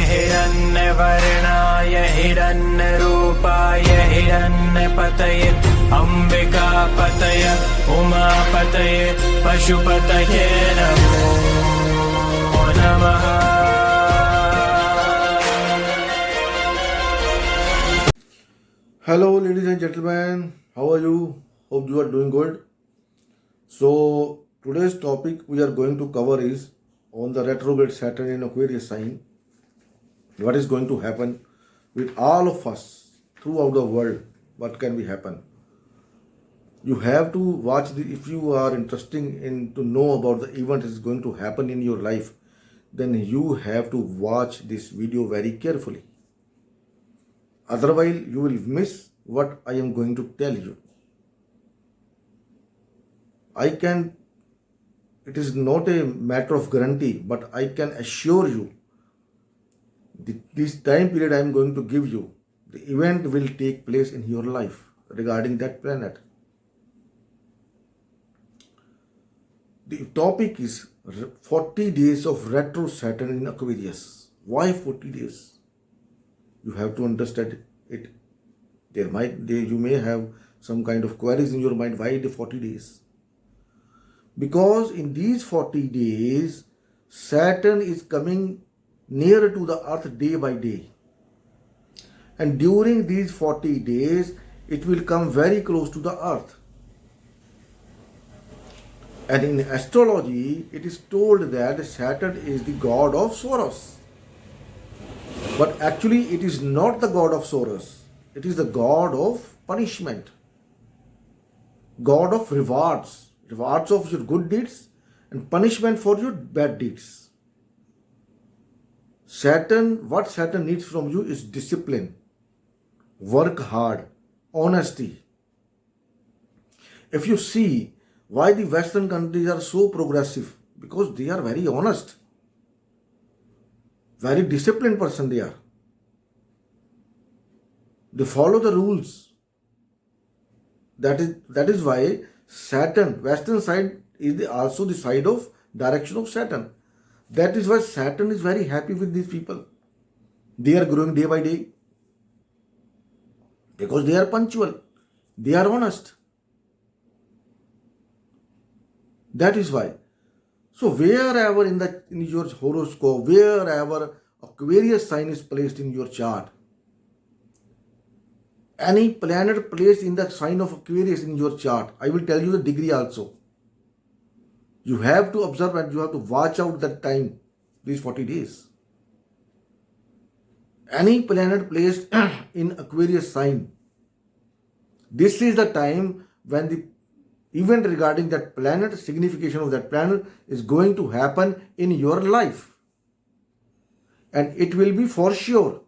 हिरण्यवर्णाय हिरण्यरूपाय हिरण्यपतये अम्बिकापतये उमापतये पशुपतये नमो नमः। Hello ladies and gentlemen, how are you? Hope you are doing good. So today's topic we are going to cover is on the retrograde Saturn in Aquarius sign. What is going to happen with all of us throughout the world? What can be happen? You have to watch if you are interested in to know about the event that is going to happen in your life, then you have to watch this video very carefully. Otherwise, you will miss what I am going to tell you. It is not a matter of guarantee, but I can assure you, this time period I am going to give you, the event will take place in your life regarding that planet. The topic is 40 days of retro Saturn in Aquarius. Why 40 days? You have to understand it. You may have some kind of queries in your mind. Why the 40 days? Because in these 40 days, Saturn is coming nearer to the earth day by day. And during these 40 days, it will come very close to the earth. And in astrology, it is told that Saturn is the god of sorrows. But actually, it is not the god of sorrows. It is the god of punishment, god of rewards, rewards of your good deeds and punishment for your bad deeds. What Saturn needs from you is discipline, work hard, honesty. If you see why the Western countries are so progressive, because they are very honest. Very disciplined person they are. They follow the rules. That is why Saturn, Western side is also the side of direction of Saturn. That is why Saturn is very happy with these people. They are growing day by day. Because they are punctual. They are honest. That is why. So wherever in your horoscope, wherever Aquarius sign is placed in your chart, any planet placed in the sign of Aquarius in your chart, I will tell you the degree also. You have to observe and you have to watch out that time, these 40 days. Any planet placed in Aquarius sign, this is the time when the event regarding that planet, signification of that planet is going to happen in your life. And it will be for sure.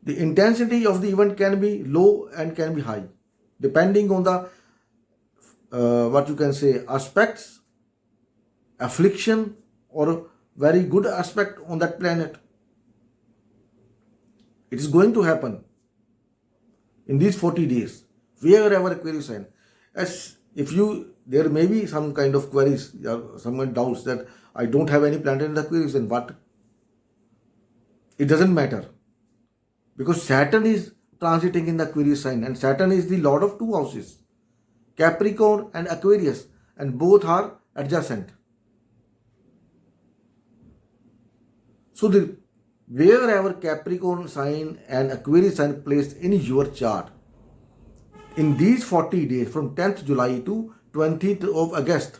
The intensity of the event can be low and can be high, depending on the, aspects, affliction or very good aspect on that planet. It is going to happen in these 40 days. Wherever Aquarius sign, there may be some kind of queries, some kind of doubts that I don't have any planet in the Aquarius, then what? It doesn't matter. Because Saturn is transiting in the Aquarius sign and Saturn is the lord of two houses, Capricorn and Aquarius, and both are adjacent. So wherever Capricorn sign and Aquarius sign placed in your chart, in these 40 days from 10th July to 20th of August,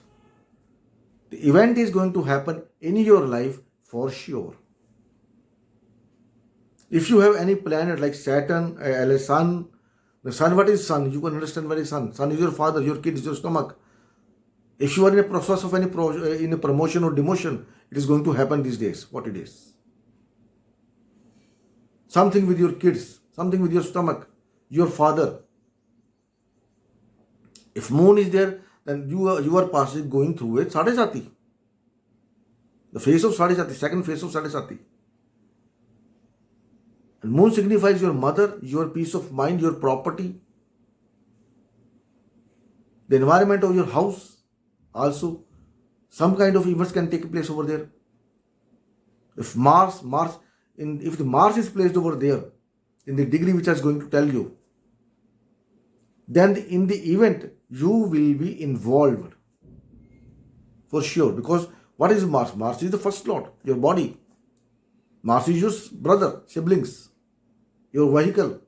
the event is going to happen in your life for sure. If you have any planet like Saturn, Sun, the Sun, what is Sun? You can understand what is Sun. Sun is your father, your kid is your stomach. If you are in a process of in a promotion or demotion, it is going to happen these days, 40 days. Something with your kids, something with your stomach, your father. If moon is there, then you are going through it Sadesati. The phase of Sadesati, second phase of Sadesati. And moon signifies your mother, your peace of mind, your property, the environment of your house also. Some kind of events can take place over there. If if the Mars is placed over there in the degree which I was going to tell you, then in the event you will be involved for sure. Because what is Mars? Mars is the first lord, your body. Mars is your brother, siblings, your vehicle.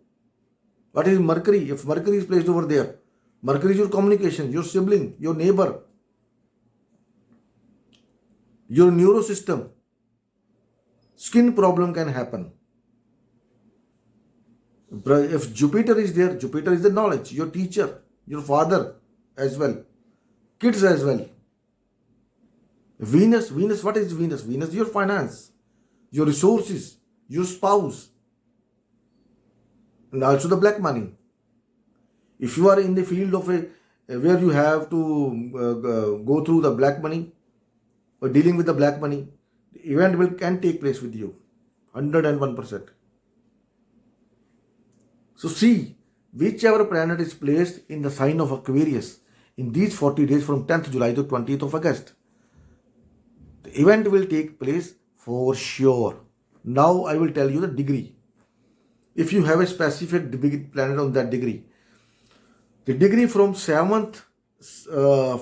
What is Mercury? If Mercury is placed over there, Mercury is your communication, your sibling, your neighbor, your neurosystem. Skin problem can happen. If Jupiter is there, Jupiter is the knowledge, your teacher, your father as well, kids as well. Venus, what is Venus? Venus is your finance, your resources, your spouse, and also the black money. If you are in the field of where you have to go through the black money or dealing with the black money, the event can take place with you, 101%. So see, whichever planet is placed in the sign of Aquarius in these 40 days from 10th July to 20th of August, the event will take place for sure. Now I will tell you the degree. If you have a specific planet on that degree, the degree from 7th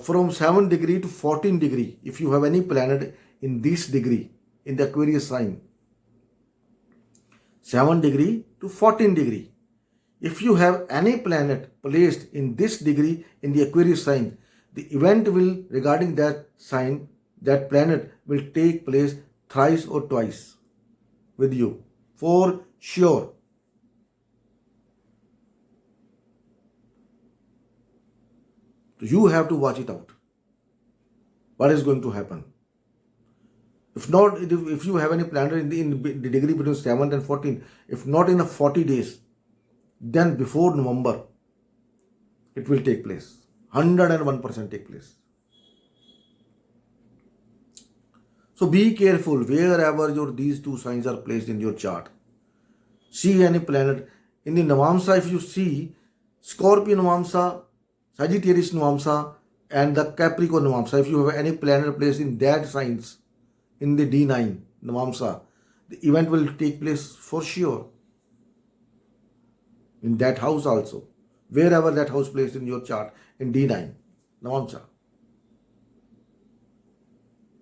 from 7 degree to 14 degree, if you have any planet in this degree, in the Aquarius sign, 7 degree to 14 degree, if you have any planet placed in this degree in the Aquarius sign, the event will regarding that sign, that planet will take place thrice or twice with you for sure. You have to watch it out. What is going to happen? If not, if you have any planet in the degree between 7th and 14th, if not in a 40 days, then before November, it will take place. 101% take place. So be careful wherever these two signs are placed in your chart. See any planet. In the Navamsa, if you see Scorpio Navamsa, Sagittarius Navamsa, and the Capricorn Navamsa, if you have any planet placed in that signs, in the D9 Navamsa, the event will take place for sure. In that house also, wherever that house placed in your chart, in D9 Navamsa.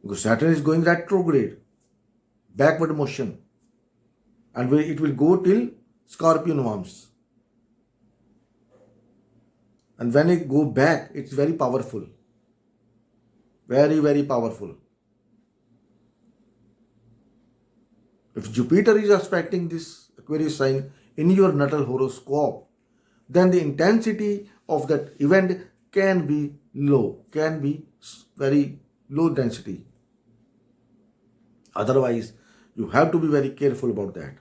Because Saturn is going retrograde, backward motion, and it will go till Scorpio Navamsa. And when it go back, it's very powerful. Very, very powerful. If Jupiter is aspecting this Aquarius sign in your natal horoscope, then the intensity of that event can be low, can be very low density. Otherwise, you have to be very careful about that.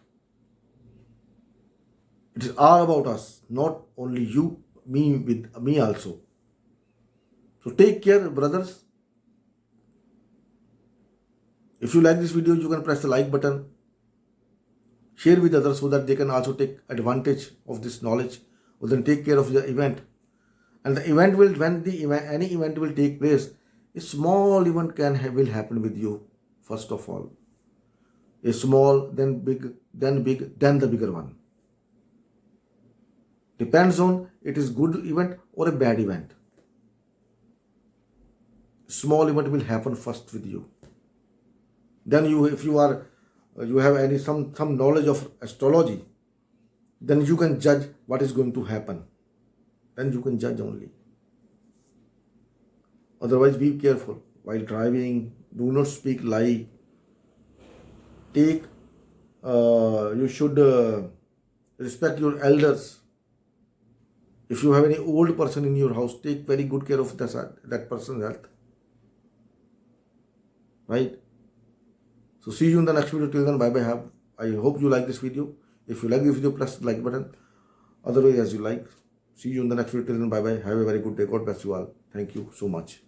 It is all about us, not only you, me also. So take care, brothers. If you like this video, you can press the like button. Share with others so that they can also take advantage of this knowledge, or then take care of the event. And the event will, when any event will take place, a small event will happen with you. First of all, a small, then big, then the bigger one. Depends on it is good event or a bad event. Small event will happen first with you. Then if you have some knowledge of astrology, then you can judge what is going to happen. Then you can judge only. Otherwise, be careful while driving. Do not speak lie. You should respect your elders. If you have any old person in your house, take very good care of that person's health. Right? So see you in the next video. Till then, bye bye. I hope you like this video. If you like this video, press the like button. Otherwise, as you like. See you in the next video. Till then, bye bye. Have a very good day. God bless you all. Thank you so much.